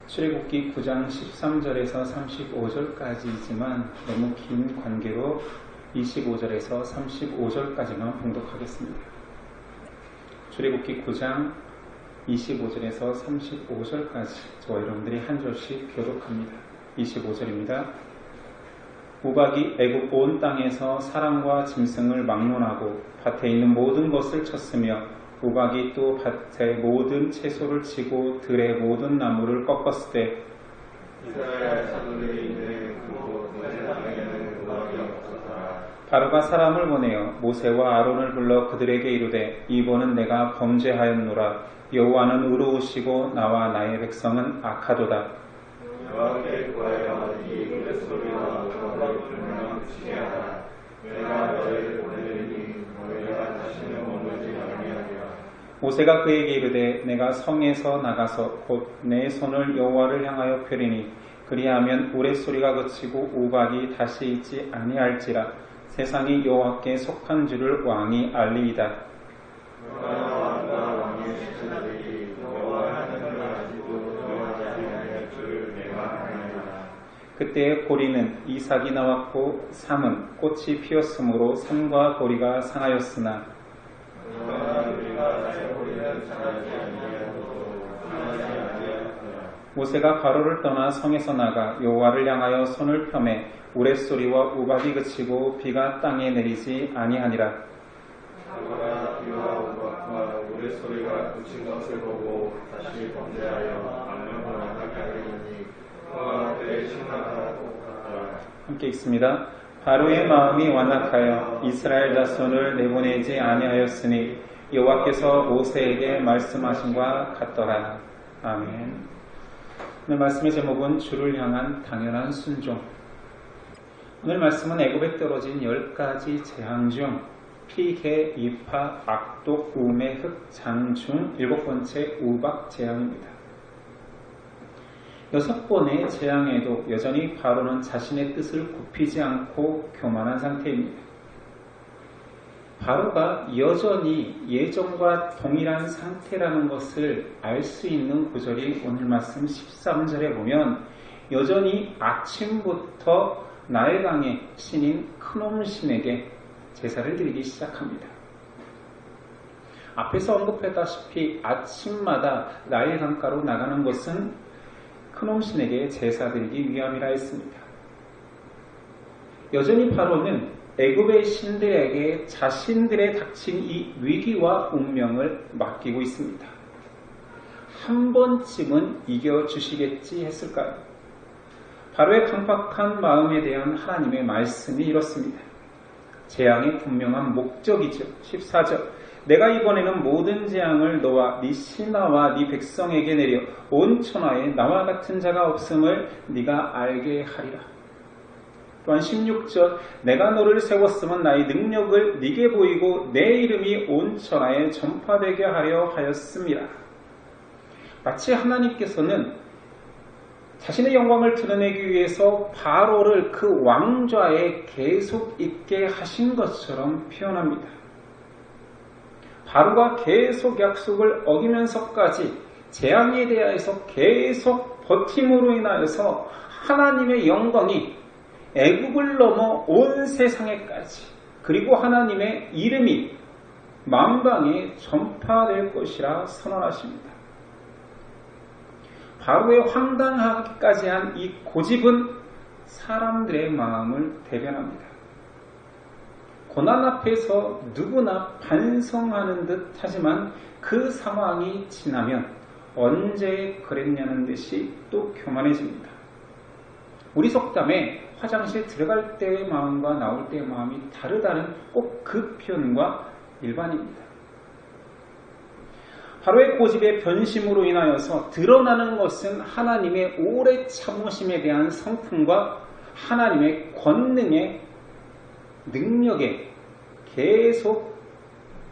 출애굽기 9장 13절에서 35절까지이지만 너무 긴 관계로 25절에서 35절까지만 봉독하겠습니다. 출애굽기 9장 25절에서 35절까지 저와 여러분들이 한 절씩 교독합니다. 25절입니다. 우박이 애굽 온 땅에서 사람과 짐승을 막론하고 밭에 있는 모든 것을 쳤으며 우박이 또 밭의 모든 채소를 치고 들의 모든 나무를 꺾었을 때 바로가 사람을 보내어 모세와 아론을 불러 그들에게 이르되 이번은 내가 범죄하였노라. 여호와는 의로우시고 나와 나의 백성은 악하도다. 여호와께 구하여 이 우레소리와 우박을 불면 그치게 하라. 내가 너희를 보내리니 너희가 다시는 머물지 아니하리라. 모세가 그에게 이르되 내가 성에서 나가서 곧 내 손을 여호와를 향하여 펴리니 그리하면 우레소리가 그치고 우박이 다시 있지 아니할지라. 세상이 여호와께 속한 줄을 왕이 알리이다. 왕과 왕의 신하들이 여호와 하나님을 아시고 여호와지 아니할 줄을 내가 아나이다. 그때에 보리는 이삭이 나왔고 삼은 꽃이 피었으므로 삼과 보리가 상하였으나 모세가 바로를 떠나 성에서 나가 여호와를 향하여 손을 펴매 우레소리와 우박이 그치고 비가 땅에 내리지 아니하니라. 바로가 비와 우박과 우레소리가 그친 것을 보고 다시 범죄하여 악령을 악하게 하리니 그와 그의 신하가 똑같더라. 함께 읽습니다. 바로의 마음이 완악하여 이스라엘 자손을 내보내지 아니하였으니 여호와께서 모세에게 말씀하신과 같더라. 아멘. 오늘 말씀의 제목은 주를 향한 당연한 순종. 오늘 말씀은 애굽에 떨어진 10가지 재앙 중 피개, 이파, 악독, 우매, 흑, 장 중 7번째 우박 재앙입니다. 6번의 재앙에도 여전히 바로는 자신의 뜻을 굽히지 않고 교만한 상태입니다. 바로가 여전히 예전과 동일한 상태라는 것을 알 수 있는 구절이 오늘 말씀 13절에 보면 여전히 아침부터 나일강의 신인 크놈 신에게 제사를 드리기 시작합니다. 앞에서 언급했다시피 아침마다 나일강가로 나가는 것은 크놈 신에게 제사 드리기 위함이라 했습니다. 여전히 바로는 애굽의 신들에게 자신들의 닥친 이 위기와 운명을 맡기고 있습니다. 한 번쯤은 이겨주시겠지 했을까요? 바로의 강팍한 마음에 대한 하나님의 말씀이 이렇습니다. 재앙의 분명한 목적이죠. 14절 내가 이번에는 모든 재앙을 너와 네 신하와 네 백성에게 내려 온 천하에 나와 같은 자가 없음을 네가 알게 하리라. 또한 16절 내가 너를 세웠으면 나의 능력을 네게 보이고 내 이름이 온 천하에 전파되게 하려 하였음이라. 마치 하나님께서는 자신의 영광을 드러내기 위해서 바로를 그 왕좌에 계속 있게 하신 것처럼 표현합니다. 바로가 계속 약속을 어기면서까지 재앙에 대해서 계속 버팀으로 인하여서 하나님의 영광이 애굽을 넘어 온 세상에까지 그리고 하나님의 이름이 만방에 전파될 것이라 선언하십니다. 바로의 황당하기까지 한 이 고집은 사람들의 마음을 대변합니다. 고난 앞에서 누구나 반성하는 듯 하지만 그 상황이 지나면 언제 그랬냐는 듯이 또 교만해집니다. 우리 속담에 화장실 들어갈 때의 마음과 나올 때의 마음이 다르다는 꼭 그 표현과 일반입니다. 바로의 고집의 변심으로 인하여서 드러나는 것은 하나님의 오래 참으심에 대한 성품과 하나님의 권능의 능력에 계속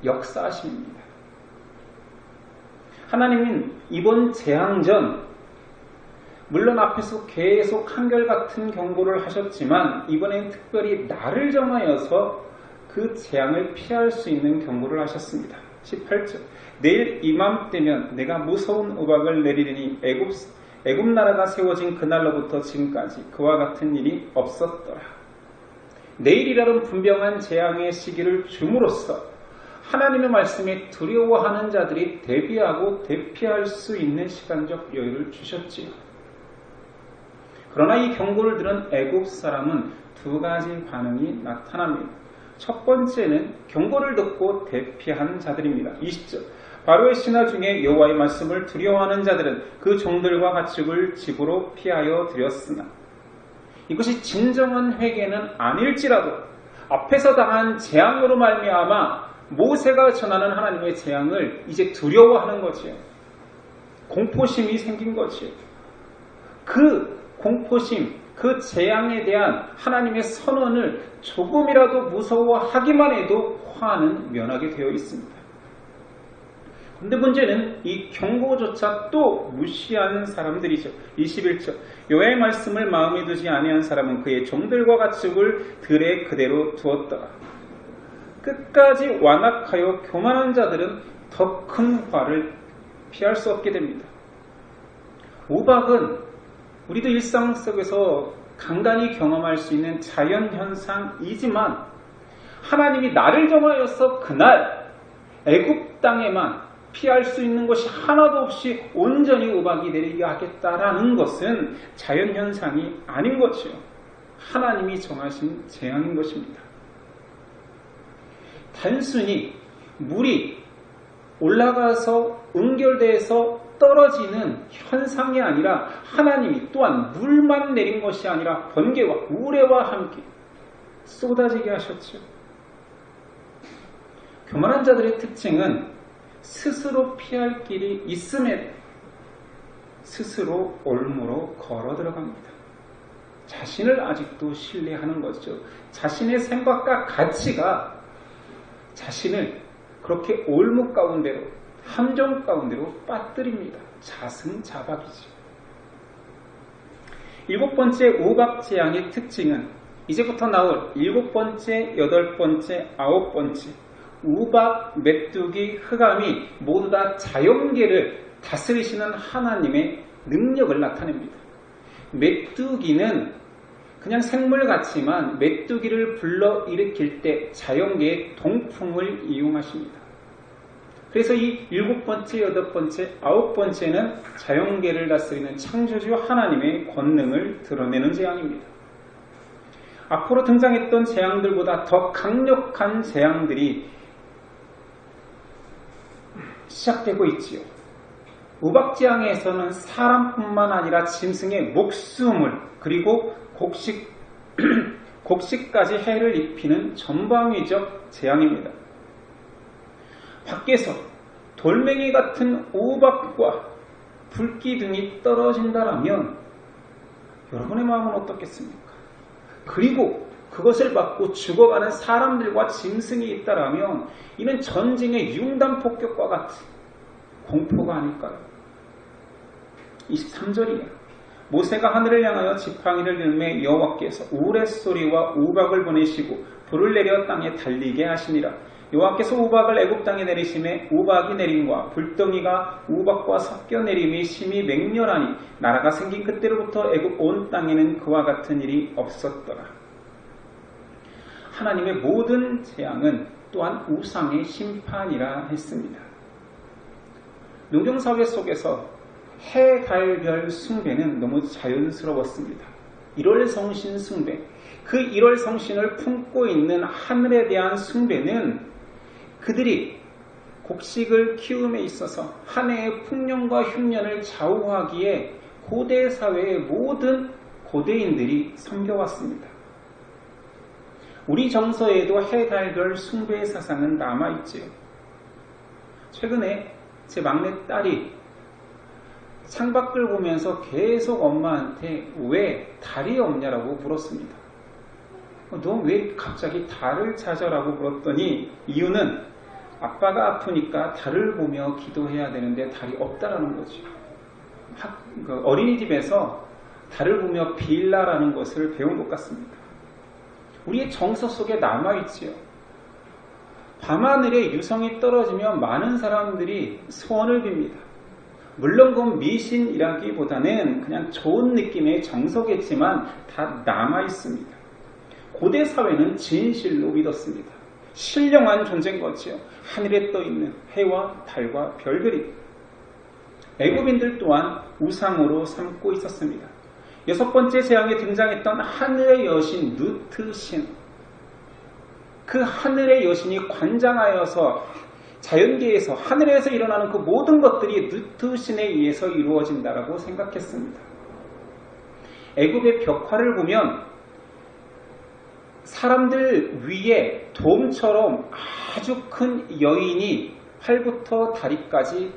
역사하십니다. 하나님은 이번 재앙 전 물론 앞에서 계속 한결같은 경고를 하셨지만 이번엔 특별히 날을 정하여서 그 재앙을 피할 수 있는 경고를 하셨습니다. 18절 내일 이맘때면 내가 무서운 우박을 내리리니 애굽 나라가 세워진 그날로부터 지금까지 그와 같은 일이 없었더라. 내일이라는 분명한 재앙의 시기를 줌으로써 하나님의 말씀에 두려워하는 자들이 대비하고 대피할 수 있는 시간적 여유를 주셨지요. 그러나 이 경고를 들은 애굽 사람은 두 가지 반응이 나타납니다. 첫 번째는 경고를 듣고 대피한 자들입니다. 20절 바로의 신하 중에 여호와의 말씀을 두려워하는 자들은 그 종들과 가축을 집으로 피하여 들였으나 이것이 진정한 회개는 아닐지라도 앞에서 당한 재앙으로 말미암아 모세가 전하는 하나님의 재앙을 이제 두려워하는 거지요. 공포심이 생긴 거지요. 그 공포심, 그 재앙에 대한 하나님의 선언을 조금이라도 무서워하기만 해도 화는 면하게 되어 있습니다. 그런데 문제는 이 경고조차 또 무시하는 사람들이죠. 21절 여호와의 말씀을 마음에 두지 아니한 사람은 그의 종들과 가축을 들에 그대로 두었더라. 끝까지 완악하여 교만한 자들은 더 큰 화를 피할 수 없게 됩니다. 우박은 우리도 일상 속에서 간간히 경험할 수 있는 자연현상이지만 하나님이 나를 정하여서 그날 애굽 땅에만 피할 수 있는 것이 하나도 없이 온전히 우박이 내리게 하겠다라는 것은 자연현상이 아닌 것이요. 하나님이 정하신 재앙인 것입니다. 단순히 물이 올라가서 응결대에서 떨어지는 현상이 아니라 하나님이 또한 물만 내린 것이 아니라 번개와 우레와 함께 쏟아지게 하셨죠. 교만한 자들의 특징은 스스로 피할 길이 있음에도 스스로 올무로 걸어 들어갑니다. 자신을 아직도 신뢰하는 것이죠. 자신의 생각과 가치가 자신을 그렇게 올무 가운데로 함정 가운데로 빠뜨립니다. 자승자박이죠. 일곱 번째 우박 재앙의 특징은 이제부터 나올 일곱 번째, 여덟 번째, 아홉 번째 우박, 메뚜기, 흑암이 모두 다 자연계를 다스리시는 하나님의 능력을 나타냅니다. 메뚜기는 그냥 생물 같지만 메뚜기를 불러일으킬 때 자연계의 동풍을 이용하십니다. 그래서 이 일곱 번째, 여덟 번째, 아홉 번째는 자연계를 다스리는 창조주 하나님의 권능을 드러내는 재앙입니다. 앞으로 등장했던 재앙들보다 더 강력한 재앙들이 시작되고 있지요. 우박재앙에서는 사람뿐만 아니라 짐승의 목숨을 그리고 곡식까지 해를 입히는 전방위적 재앙입니다. 밖에서 돌멩이 같은 우박과 불기 등이 떨어진다라면 여러분의 마음은 어떻겠습니까? 그리고 그것을 받고 죽어가는 사람들과 짐승이 있다라면 이는 전쟁의 융단폭격과 같은 공포가 아닐까요? 23절이에요. 모세가 하늘을 향하여 지팡이를 들매 여호와께서 우레소리와 우박을 보내시고 불을 내려 땅에 달리게 하시니라. 여호와께서 우박을 애굽 땅에 내리심에 우박이 내림과 불덩이가 우박과 섞여 내림이 심히 맹렬하니 나라가 생긴 그때로부터 애굽 온 땅에는 그와 같은 일이 없었더라. 하나님의 모든 재앙은 또한 우상의 심판이라 했습니다. 농경사회 속에서 해, 달, 별 숭배는 너무 자연스러웠습니다. 1월 성신 숭배, 그 1월 성신을 품고 있는 하늘에 대한 숭배는 그들이 곡식을 키움에 있어서 한 해의 풍년과 흉년을 좌우하기에 고대 사회의 모든 고대인들이 섬겨왔습니다. 우리 정서에도 해, 달, 별 숭배의 사상은 남아있지요. 최근에 제 막내 딸이 창밖을 보면서 계속 엄마한테 왜 달이 없냐라고 물었습니다. 너 왜 갑자기 달을 찾아라고 물었더니 이유는 아빠가 아프니까 달을 보며 기도해야 되는데 달이 없다라는 거죠. 어린이집에서 달을 보며 빌라라는 것을 배운 것 같습니다. 우리의 정서 속에 남아있지요. 밤하늘에 유성이 떨어지면 많은 사람들이 소원을 빕니다. 물론 그 미신이라기보다는 그냥 좋은 느낌의 정서겠지만 다 남아 있습니다. 고대 사회는 진실로 믿었습니다. 신령한 존재인 거지요. 하늘에 떠 있는 해와 달과 별들이. 애굽인들 또한 우상으로 삼고 있었습니다. 6번째 재앙에 등장했던 하늘의 여신 누트 신. 그 하늘의 여신이 관장하여서 자연계에서 하늘에서 일어나는 그 모든 것들이 누트 신에 의해서 이루어진다라고 생각했습니다. 애굽의 벽화를 보면 사람들 위에 돔처럼 아주 큰 여인이 팔부터 다리까지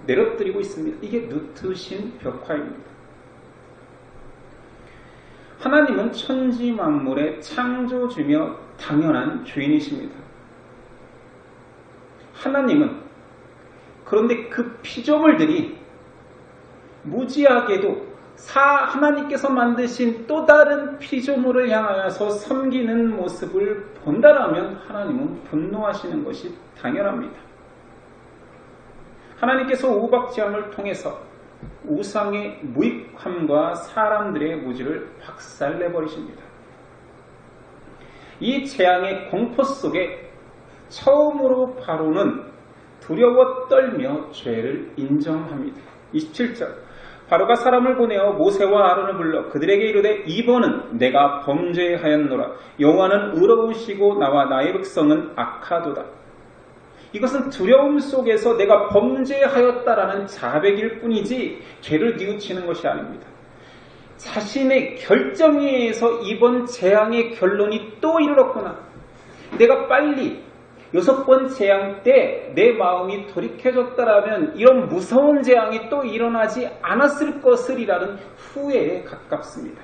내려뜨리고 있습니다. 이게 누트 신 벽화입니다. 하나님은 천지 만물의 창조주며 당연한 주인이십니다. 하나님은 그런데 그 피조물들이 무지하게도 하나님께서 만드신 또 다른 피조물을 향하여서 섬기는 모습을 본다라면 하나님은 분노하시는 것이 당연합니다. 하나님께서 오박지함을 통해서 우상의 무익함과 사람들의 무지를 박살내버리십니다. 이 재앙의 공포 속에 처음으로 바로는 두려워 떨며 죄를 인정합니다. 27절 바로가 사람을 보내어 모세와 아론을 불러 그들에게 이르되 이번은 내가 범죄하였노라. 여호와는 의로우시고 나와 나의 백성은 악하도다. 이것은 두려움 속에서 내가 범죄하였다라는 자백일 뿐이지 죄를 뉘우치는 것이 아닙니다. 자신의 결정에 의해서 이번 재앙의 결론이 또 이르렀구나. 내가 빨리 6번 재앙 때 내 마음이 돌이켜졌다라면 이런 무서운 재앙이 또 일어나지 않았을 것을이라는 후회에 가깝습니다.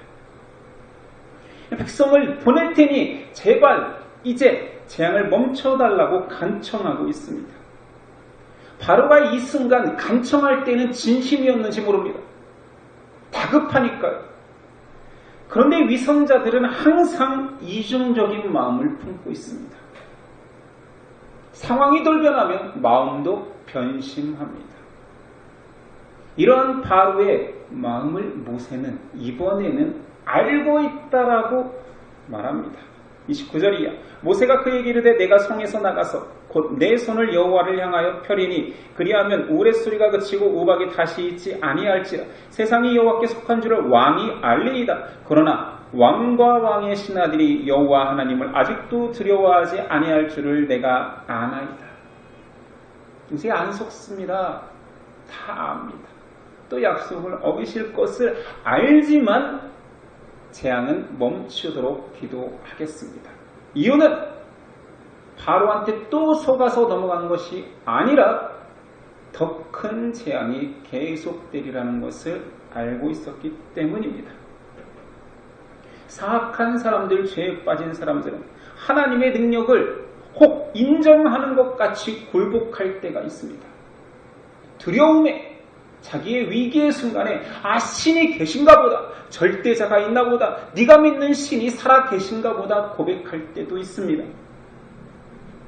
백성을 보낼 테니 제발 이제 재앙을 멈춰달라고 간청하고 있습니다. 바로가 이 순간 간청할 때는 진심이었는지 모릅니다. 다급하니까요. 그런데 위선자들은 항상 이중적인 마음을 품고 있습니다. 상황이 돌변하면 마음도 변심합니다. 이러한 바로의 마음을 모세는 이번에는 알고 있다라고 말합니다. 29절이야. 모세가 그에게 이르되 내가 성에서 나가서 곧 내 손을 여호와를 향하여 펴리니 그리하면 우레소리가 그치고 우박이 다시 있지 아니할지라. 세상이 여호와께 속한 줄을 왕이 알리이다. 그러나 왕과 왕의 신하들이 여호와 하나님을 아직도 두려워하지 아니할 줄을 내가 아나이다. 이제 안 속습니다. 다 압니다. 또 약속을 어기실 것을 알지만 재앙은 멈추도록 기도하겠습니다. 이유는 바로한테 또 속아서 넘어간 것이 아니라 더 큰 재앙이 계속되리라는 것을 알고 있었기 때문입니다. 사악한 사람들, 죄에 빠진 사람들은 하나님의 능력을 혹 인정하는 것 같이 굴복할 때가 있습니다. 두려움에 자기의 위기의 순간에 신이 계신가 보다, 절대자가 있나 보다, 네가 믿는 신이 살아 계신가 보다 고백할 때도 있습니다.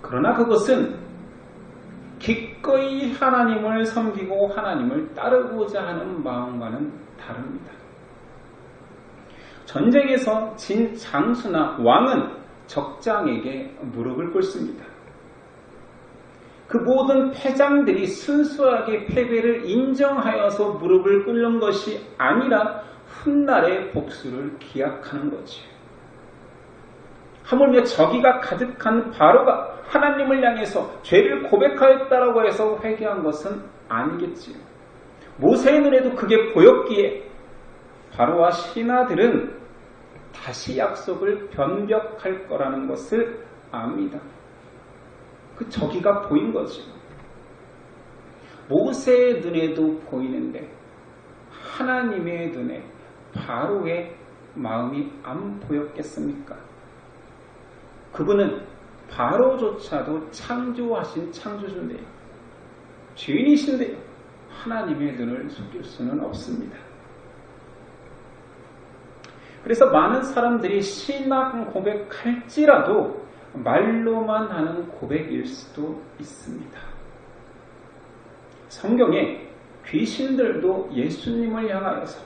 그러나 그것은 기꺼이 하나님을 섬기고 하나님을 따르고자 하는 마음과는 다릅니다. 전쟁에서 진 장수나 왕은 적장에게 무릎을 꿇습니다. 그 모든 패장들이 순수하게 패배를 인정하여서 무릎을 꿇는 것이 아니라 훗날의 복수를 기약하는 거지. 하물며 저기가 가득한 바로가 하나님을 향해서 죄를 고백하였다라고 해서 회개한 것은 아니겠지요. 모세의 눈에도 그게 보였기에 바로와 신하들은 다시 약속을 변벽할 거라는 것을 압니다. 그 저기가 보인 거죠. 모세의 눈에도 보이는데 하나님의 눈에 바로의 마음이 안 보였겠습니까? 그분은 바로조차도 창조하신 창조주인데요. 주인이신데요. 하나님의 눈을 속일 수는 없습니다. 그래서 많은 사람들이 신앙 고백할지라도 말로만 하는 고백일 수도 있습니다. 성경에 귀신들도 예수님을 향하여서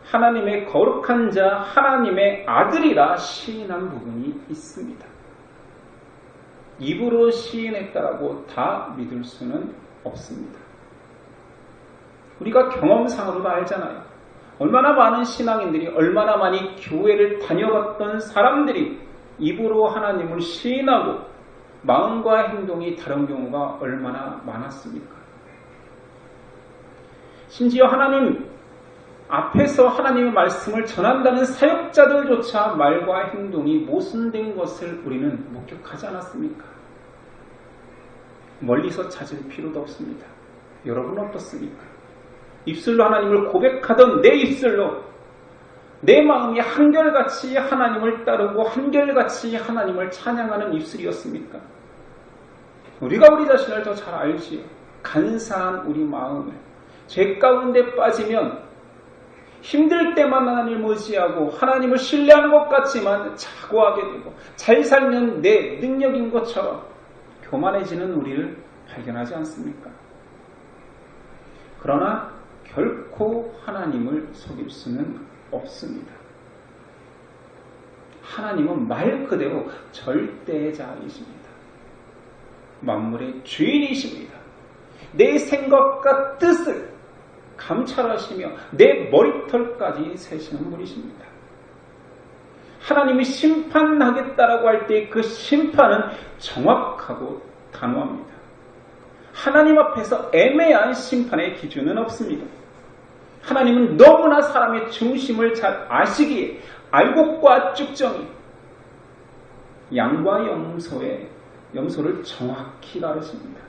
하나님의 거룩한 자, 하나님의 아들이라 시인한 부분이 있습니다. 입으로 시인했다라고 다 믿을 수는 없습니다. 우리가 경험상으로도 알잖아요. 얼마나 많은 신앙인들이, 얼마나 많이 교회를 다녀봤던 사람들이 입으로 하나님을 시인하고 마음과 행동이 다른 경우가 얼마나 많았습니까? 심지어 하나님 앞에서 하나님의 말씀을 전한다는 사역자들조차 말과 행동이 모순된 것을 우리는 목격하지 않았습니까? 멀리서 찾을 필요도 없습니다. 여러분 어떻습니까? 입술로 하나님을 고백하던 내 입술로 내 마음이 한결같이 하나님을 따르고 한결같이 하나님을 찬양하는 입술이었습니까? 우리가 우리 자신을 더 잘 알지요. 간사한 우리 마음을 죄 가운데 빠지면 힘들 때만 하나님을 의지하고 하나님을 신뢰하는 것 같지만 자고하게 되고 잘 살면 내 능력인 것처럼 교만해지는 우리를 발견하지 않습니까? 그러나 결코 하나님을 속일 수는 없습니다. 하나님은 말 그대로 절대자이십니다. 만물의 주인이십니다. 내 생각과 뜻을 감찰하시며 내 머리털까지 세시는 분이십니다. 하나님이 심판하겠다라고 할 때 그 심판은 정확하고 단호합니다. 하나님 앞에서 애매한 심판의 기준은 없습니다. 하나님은 너무나 사람의 중심을 잘 아시기에 알곡과 쭉정이 양과 염소를 정확히 가르칩니다.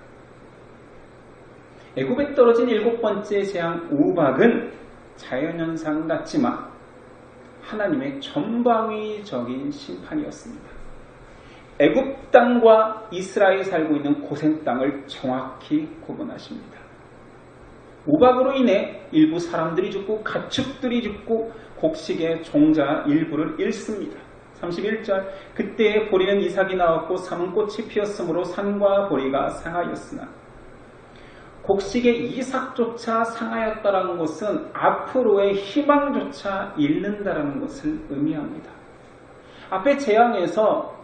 애굽에 떨어진 7번째 재앙 우박은 자연현상 같지만 하나님의 전방위적인 심판이었습니다. 애굽 땅과 이스라엘이 살고 있는 고센 땅을 정확히 구분하십니다. 우박으로 인해 일부 사람들이 죽고 가축들이 죽고 곡식의 종자 일부를 잃습니다. 31절 그때에 보리는 이삭이 나왔고 삼은 꽃이 피었으므로 산과 보리가 상하였으나 곡식의 이삭조차 상하였다는 것은 앞으로의 희망조차 잃는다는 것을 의미합니다. 앞의 재앙에서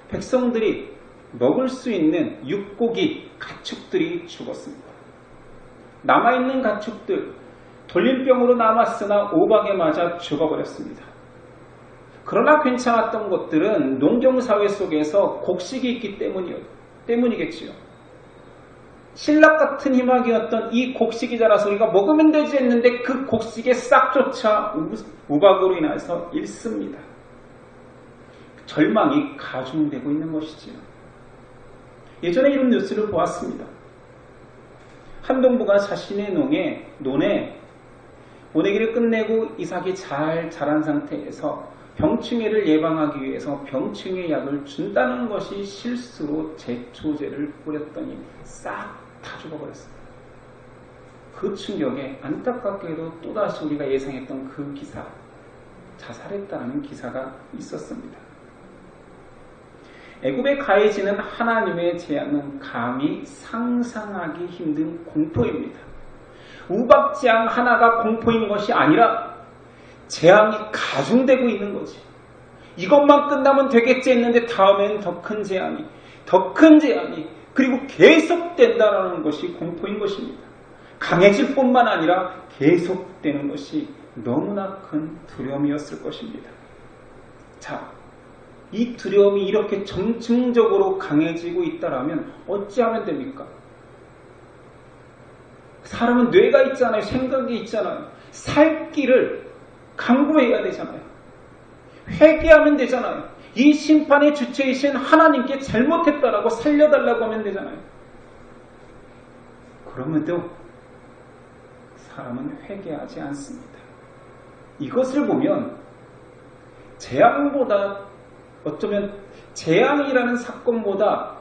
백성들이 먹을 수 있는 육고기, 가축들이 죽었습니다. 남아있는 가축들, 돌림병으로 남았으나 오박에 맞아 죽어버렸습니다. 그러나 괜찮았던 것들은 농경사회 속에서 곡식이 있기 때문이겠지요. 신락 같은 희망이었던 이 곡식이 자라서 우리가 먹으면 되지 했는데 그 곡식의 싹조차 우박으로 인해서 잃습니다. 절망이 가중되고 있는 것이지요. 예전에 이런 뉴스를 보았습니다. 한 농부가 자신의 논에 모내기를 끝내고 이삭이 잘 자란 상태에서 병충해를 예방하기 위해서 병충해 약을 준다는 것이 실수로 제초제를 뿌렸더니 싹 다 죽어버렸습니다. 그 충격에 안타깝게도 또다시 우리가 예상했던 그 기사, 자살했다는 기사가 있었습니다. 애굽에 가해지는 하나님의 재앙은 감히 상상하기 힘든 공포입니다. 우박재앙 하나가 공포인 것이 아니라 재앙이 가중되고 있는 거지. 이것만 끝나면 되겠지 했는데 다음엔 더 큰 재앙이, 더 큰 재앙이, 그리고 계속된다는 것이 공포인 것입니다. 강해질 뿐만 아니라 계속되는 것이 너무나 큰 두려움이었을 것입니다. 자, 이 두려움이 이렇게 점층적으로 강해지고 있다면 어찌하면 됩니까? 사람은 뇌가 있잖아요. 생각이 있잖아요. 살 길을 강구해야 되잖아요. 회개하면 되잖아요. 이 심판의 주체이신 하나님께 잘못했다라고 살려달라고 하면 되잖아요. 그럼에도 사람은 회개하지 않습니다. 이것을 보면 재앙보다 어쩌면 재앙이라는 사건보다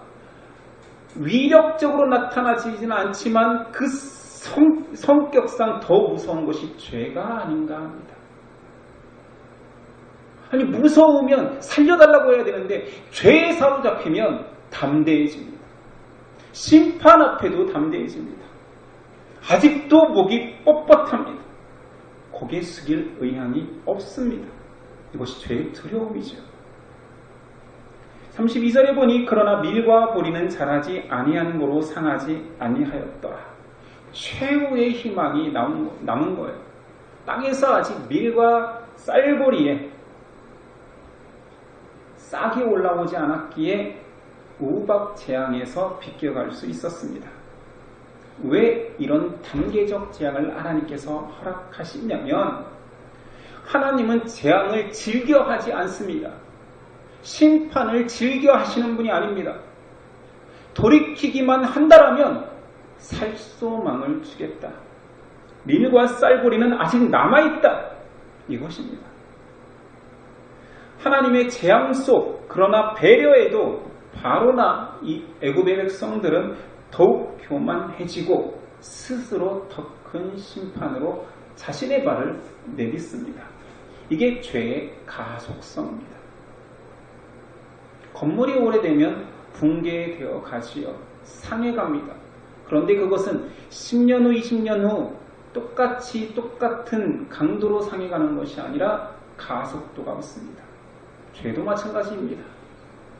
위력적으로 나타나지는 않지만 그 성격상 더 무서운 것이 죄가 아닌가 합니다. 아니 무서우면 살려달라고 해야 되는데 죄에 사로잡히면 담대해집니다. 심판 앞에도 담대해집니다. 아직도 목이 뻣뻣합니다. 고개 숙일 의향이 없습니다. 이것이 죄의 두려움이죠. 32절에 보니 그러나 밀과 보리는 자라지 아니한 고로 상하지 아니하였더라. 최후의 희망이 남은 거예요. 땅에서 아직 밀과 쌀보리에 싹이 올라오지 않았기에 우박 재앙에서 비껴갈 수 있었습니다. 왜 이런 단계적 재앙을 하나님께서 허락하시냐면 하나님은 재앙을 즐겨하지 않습니다. 심판을 즐겨하시는 분이 아닙니다. 돌이키기만 한다라면 살소망을 주겠다. 밀과 쌀보리는 아직 남아있다. 이것입니다. 하나님의 재앙 속 그러나 배려에도 바로나 이 애굽의 백성들은 더욱 교만해지고 스스로 더 큰 심판으로 자신의 발을 내딛습니다. 이게 죄의 가속성입니다. 건물이 오래되면 붕괴되어 가지요. 상해갑니다. 그런데 그것은 10년 후, 20년 후 똑같은 강도로 상해가는 것이 아니라 가속도가 있습니다. 죄도 마찬가지입니다.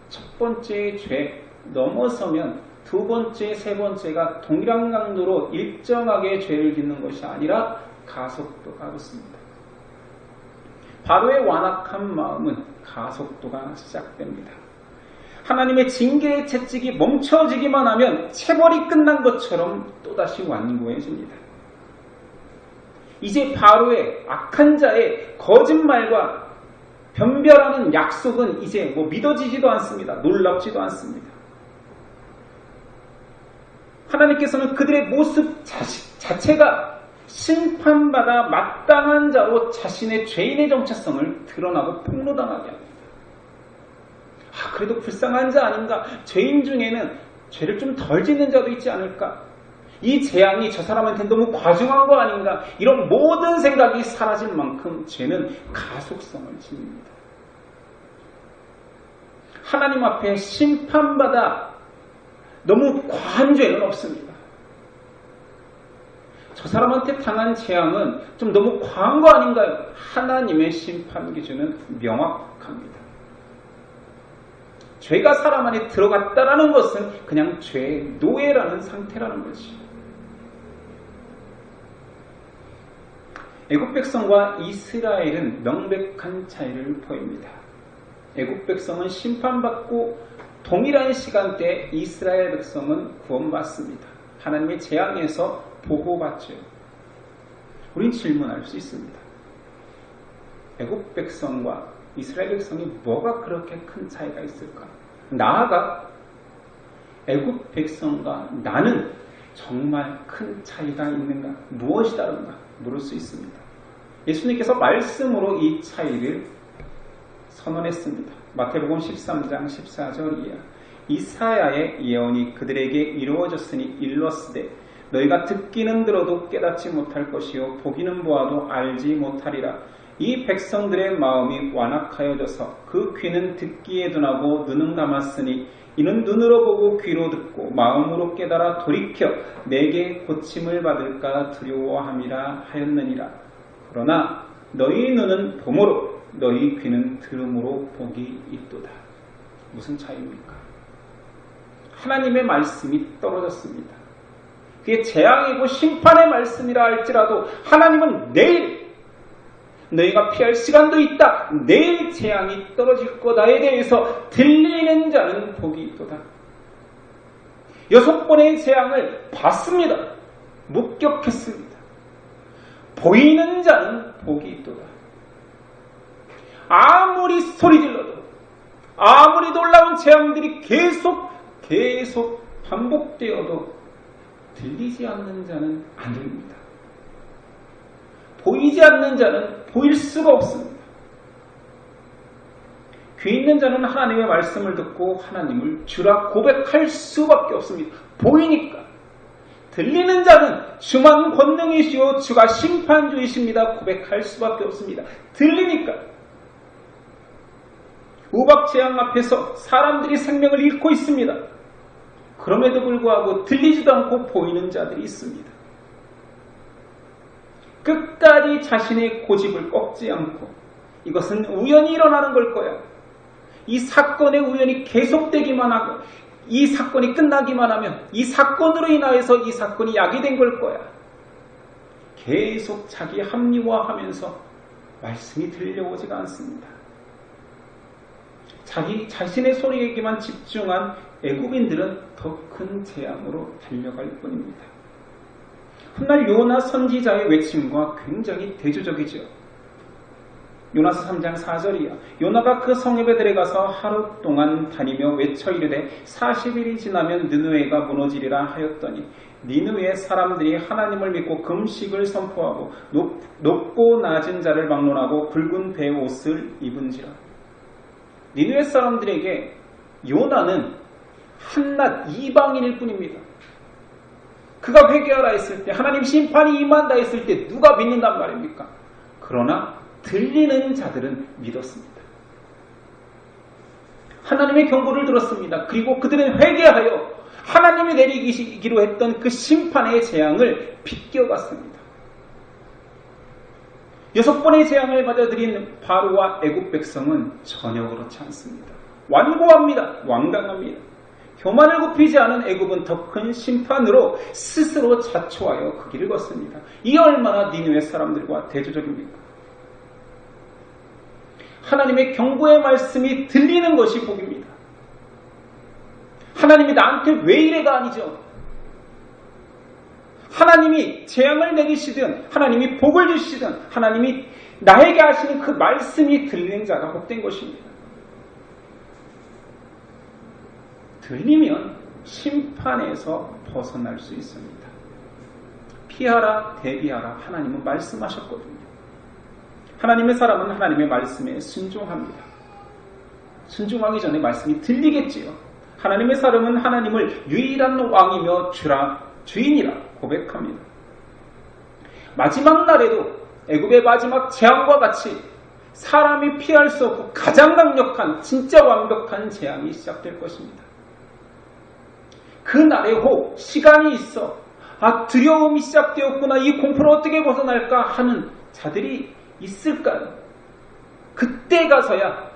첫 번째 죄 넘어서면 두 번째, 세 번째가 동일한 강도로 일정하게 죄를 짓는 것이 아니라 가속도가 있습니다. 바로의 완악한 마음은 가속도가 시작됩니다. 하나님의 징계의 채찍이 멈춰지기만 하면 체벌이 끝난 것처럼 또다시 완고해집니다. 이제 바로의 악한 자의 거짓말과 변별하는 약속은 이제 믿어지지도 않습니다. 놀랍지도 않습니다. 하나님께서는 그들의 모습 자체가 심판받아 마땅한 자로 자신의 죄인의 정체성을 드러나고 폭로당하게 합니다. 그래도 불쌍한 자 아닌가? 죄인 중에는 죄를 좀 덜 짓는 자도 있지 않을까? 이 재앙이 저 사람한테 너무 과중한 거 아닌가? 이런 모든 생각이 사라질 만큼 죄는 가속성을 지닙니다. 하나님 앞에 심판받아 너무 과한 죄는 없습니다. 저 사람한테 당한 재앙은 좀 너무 과한 거 아닌가요? 하나님의 심판 기준은 명확합니다. 죄가 사람 안에 들어갔다라는 것은 그냥 죄의 노예라는 상태라는 것이죠. 애굽 백성과 이스라엘은 명백한 차이를 보입니다. 애굽 백성은 심판받고 동일한 시간대에 이스라엘 백성은 구원받습니다. 하나님의 재앙에서 보호받죠. 우린 질문할 수 있습니다. 애굽 백성과 이스라엘 백성이 뭐가 그렇게 큰 차이가 있을까? 나아가 애굽 백성과 나는 정말 큰 차이가 있는가? 무엇이 다른가? 물을 수 있습니다. 예수님께서 말씀으로 이 차이를 선언했습니다. 마태복음 13장 14절 이하 이사야의 예언이 그들에게 이루어졌으니 일렀으되 너희가 듣기는 들어도 깨닫지 못할 것이요 보기는 보아도 알지 못하리라. 이 백성들의 마음이 완악하여져서 그 귀는 듣기에 둔하고 눈은 감았으니 이는 눈으로 보고 귀로 듣고 마음으로 깨달아 돌이켜 내게 고침을 받을까 두려워함이라 하였느니라. 그러나 너희 눈은 봄으로 너희 귀는 들음으로 복이 있도다. 무슨 차이입니까? 하나님의 말씀이 떨어졌습니다. 그게 재앙이고 심판의 말씀이라 할지라도 하나님은 내일 너희가 피할 시간도 있다. 내일 재앙이 떨어질 거다에 대해서 들리는 자는 복이 있도다. 6번의 재앙을 봤습니다. 목격했습니다. 보이는 자는 복이 있도다. 아무리 소리 질러도 아무리 놀라운 재앙들이 계속 반복되어도 들리지 않는 자는 안 들립니다. 보이지 않는 자는 보일 수가 없습니다. 귀 있는 자는 하나님의 말씀을 듣고 하나님을 주라 고백할 수밖에 없습니다. 보이니까. 들리는 자는 주만 권능이시오 주가 심판주이십니다. 고백할 수밖에 없습니다. 들리니까. 우박재앙 앞에서 사람들이 생명을 잃고 있습니다. 그럼에도 불구하고 들리지도 않고 보이는 자들이 있습니다. 끝까지 자신의 고집을 꺾지 않고 이것은 우연히 일어나는 걸 거야. 이 사건의 우연이 계속되기만 하고 이 사건이 끝나기만 하면 이 사건으로 인하여서 이 사건이 야기된 걸 거야. 계속 자기 합리화하면서 말씀이 들려오지가 않습니다. 자기 자신의 소리에게만 집중한 애굽인들은 더 큰 재앙으로 달려갈 뿐입니다. 훗날 요나 선지자의 외침과 굉장히 대조적이죠. 요나서 3장 4절이야. 요나가 그 성읍에 들어가서 하루 동안 다니며 외쳐 이르되 40일이 지나면 느느웨가 무너지리라 하였더니 니느웨 사람들이 하나님을 믿고 금식을 선포하고 높고 낮은 자를 막론하고 붉은 배 옷을 입은지라. 니느웨 사람들에게 요나는 한낱 이방인일 뿐입니다. 그가 회개하라 했을 때 하나님 심판이 임한다 했을 때 누가 믿는단 말입니까? 그러나 들리는 자들은 믿었습니다. 하나님의 경고를 들었습니다. 그리고 그들은 회개하여 하나님이 내리기로 했던 그 심판의 재앙을 비껴갔습니다. 6번의 재앙을 맞아들인 바로와 애굽 백성은 전혀 그렇지 않습니다. 완고합니다. 완강합니다. 교만을 굽히지 않은 애굽은 더 큰 심판으로 스스로 자초하여 그 길을 걷습니다. 이 얼마나 니느웨 사람들과 대조적입니까? 하나님의 경고의 말씀이 들리는 것이 복입니다. 하나님이 나한테 왜 이래가 아니죠. 하나님이 재앙을 내리시든 하나님이 복을 주시든 하나님이 나에게 하시는 그 말씀이 들리는 자가 복된 것입니다. 들리면 심판에서 벗어날 수 있습니다. 피하라 대비하라 하나님은 말씀하셨거든요. 하나님의 사람은 하나님의 말씀에 순종합니다. 순종하기 전에 말씀이 들리겠지요. 하나님의 사람은 하나님을 유일한 왕이며 주인이라 고백합니다. 마지막 날에도 애굽의 마지막 재앙과 같이 사람이 피할 수 없고 가장 강력한 진짜 완벽한 재앙이 시작될 것입니다. 그 날에 혹 시간이 있어 두려움이 시작되었구나 이 공포를 어떻게 벗어날까 하는 자들이 있을까요? 그때 가서야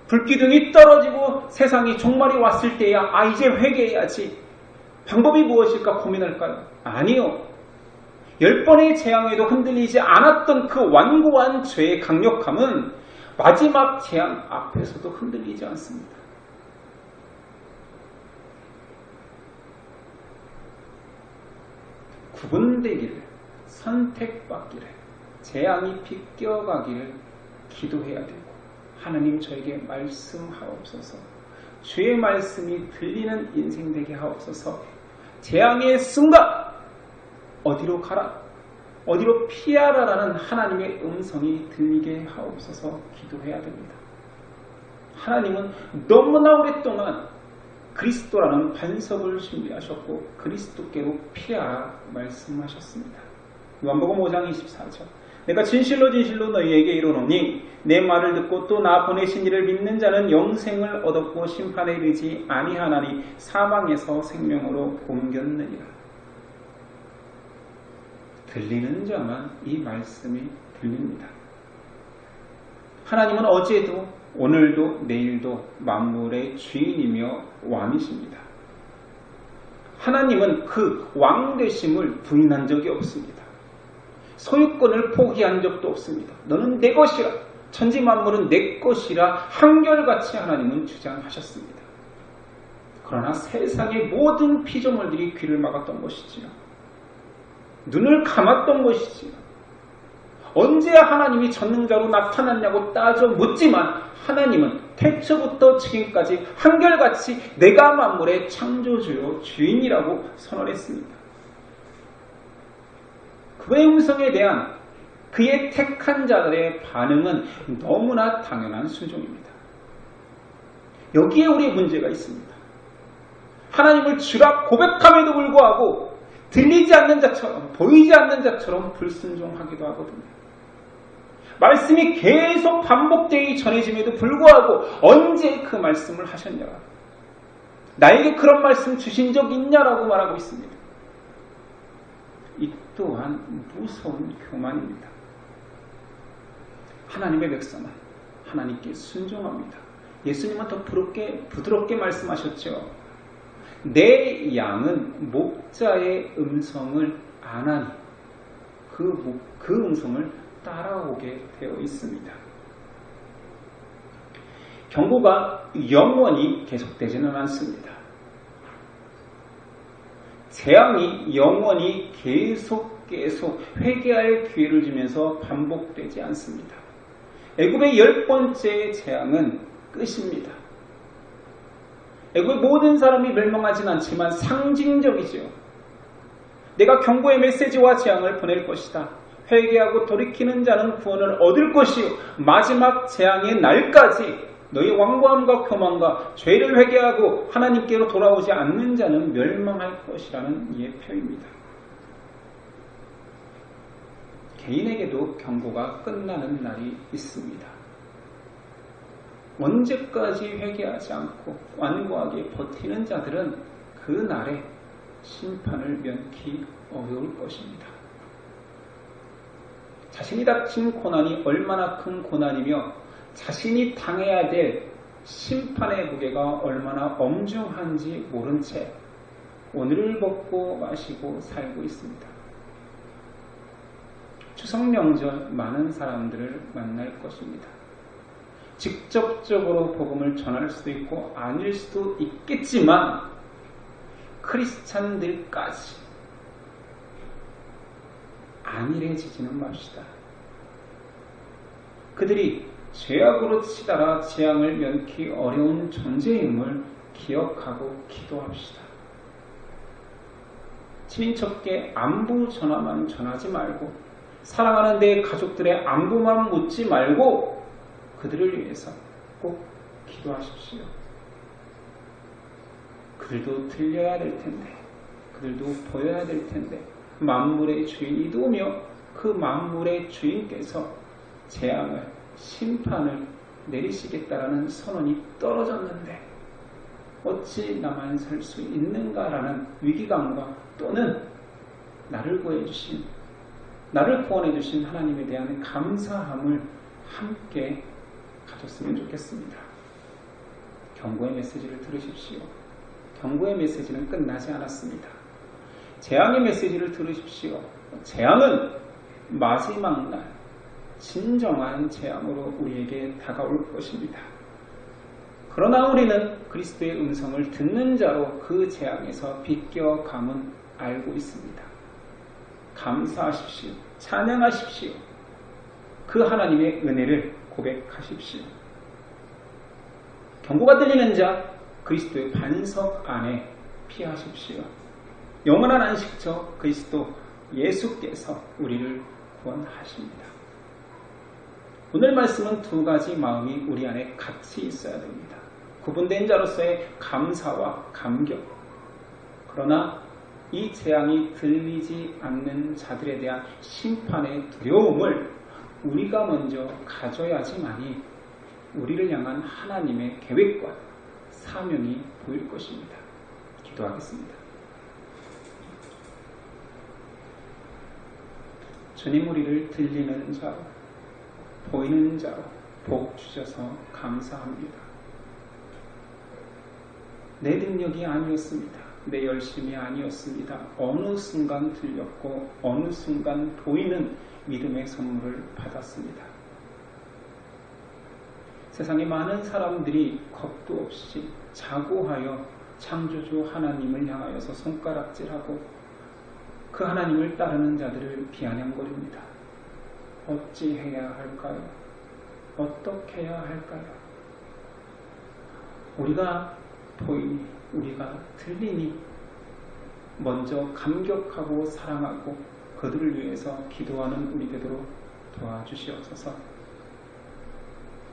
불기둥이 떨어지고 세상이 종말이 왔을 때야 이제 회개해야지 방법이 무엇일까 고민할까요? 아니요. 10번의 재앙에도 흔들리지 않았던 그 완고한 죄의 강력함은 마지막 재앙 앞에서도 흔들리지 않습니다. 구분되기를, 선택받기를, 재앙이 비껴가기를 기도해야 되고 하나님 저에게 말씀하옵소서, 주의 말씀이 들리는 인생 되게 하옵소서, 재앙의 순간 어디로 가라, 어디로 피하라라는 하나님의 음성이 들리게 하옵소서 기도해야 됩니다. 하나님은 너무나 오랫동안 그리스도라는 반석을 준비하셨고 그리스도께로 피하라 말씀하셨습니다. 요한복음 5장 24절 내가 진실로 진실로 너희에게 이르노니 내 말을 듣고 또 나 보내신 이를 믿는 자는 영생을 얻었고 심판에 이르지 아니하나니 사망에서 생명으로 옮겼느니라. 들리는 자만 이 말씀이 들립니다. 하나님은 어제도 오늘도 내일도 만물의 주인이며 왕이십니다. 하나님은 그 왕되심을 부인한 적이 없습니다. 소유권을 포기한 적도 없습니다. 너는 내 것이라, 천지만물은 내 것이라 한결같이 하나님은 주장하셨습니다. 그러나 세상의 모든 피조물들이 귀를 막았던 것이지요. 눈을 감았던 것이지요. 언제 하나님이 전능자로 나타났냐고 따져 묻지만 하나님은 태초부터 지금까지 한결같이 내가 만물의 창조주요 주인이라고 선언했습니다. 그의 음성에 대한 그의 택한 자들의 반응은 너무나 당연한 순종입니다. 여기에 우리의 문제가 있습니다. 하나님을 주라 고백함에도 불구하고 들리지 않는 자처럼 보이지 않는 자처럼 불순종하기도 하거든요. 말씀이 계속 반복되기 전해짐에도 불구하고 언제 그 말씀을 하셨냐, 나에게 그런 말씀 주신 적 있냐라고 말하고 있습니다. 또한 무서운 교만입니다. 하나님의 백성은 하나님께 순종합니다. 예수님은 더 부드럽게 말씀하셨죠. 내 양은 목자의 음성을 아나니 그 음성을 따라오게 되어 있습니다. 경고가 영원히 계속되지는 않습니다. 재앙이 영원히 계속 회개할 기회를 주면서 반복되지 않습니다. 애굽의 10번째 재앙은 끝입니다. 애굽의 모든 사람이 멸망하진 않지만 상징적이죠. 내가 경고의 메시지와 재앙을 보낼 것이다. 회개하고 돌이키는 자는 구원을 얻을 것이요 마지막 재앙의 날까지 너희 완고함과 교만과 죄를 회개하고 하나님께로 돌아오지 않는 자는 멸망할 것이라는 예표입니다. 개인에게도 경고가 끝나는 날이 있습니다. 언제까지 회개하지 않고 완고하게 버티는 자들은 그 날에 심판을 면키 어려울 것입니다. 자신이 닥친 고난이 얼마나 큰 고난이며 자신이 당해야 될 심판의 무게가 얼마나 엄중한지 모른 채 오늘을 먹고 마시고 살고 있습니다. 추석 명절 많은 사람들을 만날 것입니다. 직접적으로 복음을 전할 수도 있고 아닐 수도 있겠지만 크리스찬들까지 안일해지지는 맙시다. 그들이 죄악으로 치달아 재앙을 면키 어려운 존재임을 기억하고 기도합시다. 친인척께 안부 전화만 전하지 말고 사랑하는 내 가족들의 안부만 묻지 말고 그들을 위해서 꼭 기도하십시오. 그들도 들려야 될 텐데, 그들도 보여야 될 텐데, 만물의 주인이 누우며 그 만물의 주인께서 재앙을 심판을 내리시겠다라는 선언이 떨어졌는데 어찌 나만 살 수 있는가라는 위기감과 또는 나를 구원해 주신 하나님에 대한 감사함을 함께 가졌으면 좋겠습니다. 경고의 메시지를 들으십시오. 경고의 메시지는 끝나지 않았습니다. 재앙의 메시지를 들으십시오. 재앙은 마지막 날 진정한 재앙으로 우리에게 다가올 것입니다. 그러나 우리는 그리스도의 음성을 듣는 자로 그 재앙에서 비껴감은 알고 있습니다. 감사하십시오. 찬양하십시오. 그 하나님의 은혜를 고백하십시오. 경고가 들리는 자 그리스도의 반석 안에 피하십시오. 영원한 안식처 그리스도 예수께서 우리를 구원하십니다. 오늘 말씀은 두 가지 마음이 우리 안에 같이 있어야 됩니다. 구분된 자로서의 감사와 감격. 그러나 이 재앙이 들리지 않는 자들에 대한 심판의 두려움을 우리가 먼저 가져야지만이 우리를 향한 하나님의 계획과 사명이 보일 것입니다. 기도하겠습니다. 주님, 우리를 들리는 자로 보이는 자로 복 주셔서 감사합니다. 내 능력이 아니었습니다. 내 열심이 아니었습니다. 어느 순간 들렸고 어느 순간 보이는 믿음의 선물을 받았습니다. 세상에 많은 사람들이 겁도 없이 자고하여 창조주 하나님을 향하여서 손가락질하고 그 하나님을 따르는 자들을 비아냥거립니다. 어찌 해야 할까요? 어떻게 해야 할까요? 우리가 보이니, 우리가 들리니 먼저 감격하고 사랑하고 그들을 위해서 기도하는 우리 되도록 도와주시옵소서.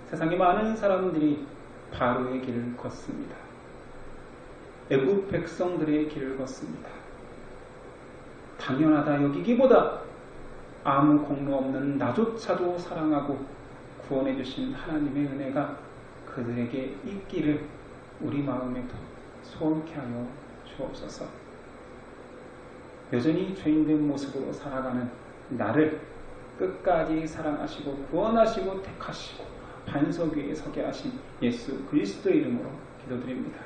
세상에 많은 사람들이 바로의 길을 걷습니다. 애굽 백성들의 길을 걷습니다. 당연하다 여기기보다 아무 공로 없는 나조차도 사랑하고 구원해 주신 하나님의 은혜가 그들에게 있기를 우리 마음에도 소원케 하여 주옵소서. 여전히 죄인된 모습으로 살아가는 나를 끝까지 사랑하시고 구원하시고 택하시고 반석 위에 서게 하신 예수 그리스도의 이름으로 기도드립니다.